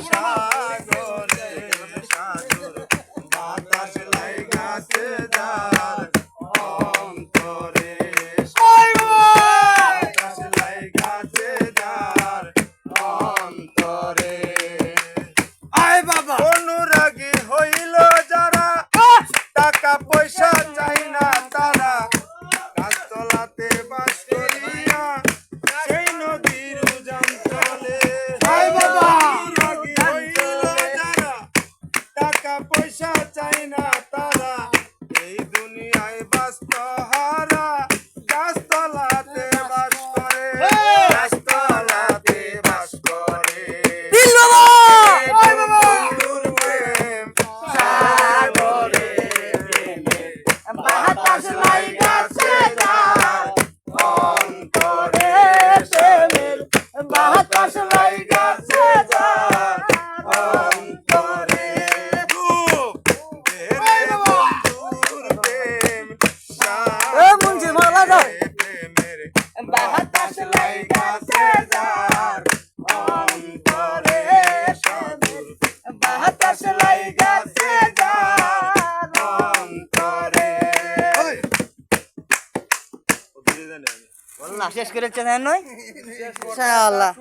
সাগরে সাধুর বাতাস লাইগাছে যার অন্তরে বাতাস লাইগাছে যার অন্তরে আয় বাবা অনুরাগী হইল যারা টাকা পয়সা চাই না তারা গাছতলাতে বাস করিয়া সেই নদীর উজান চলে অনুরাগী হইল যারা টাকা পয়সা চাই না তারা এই দুনিয়ায় বাস্ত হারা গাছতলাতে বাস করে গাছতলাতে বাস করে বন্ধুর প্রেম সাগরে প্রেমের বাতাস লাইগাছে যার অন্তরে প্রেমের বাতাস লাইগাছে যার অন্তরে বন্ধুর প্রেম সাগরে প্রেমের বাতাস লাইগাছে যার অন্তরে সাধুর বাতাস লাইগাছে যার অন্তরে বল না শেষ করেছে না নয় ইনশাআল্লাহ।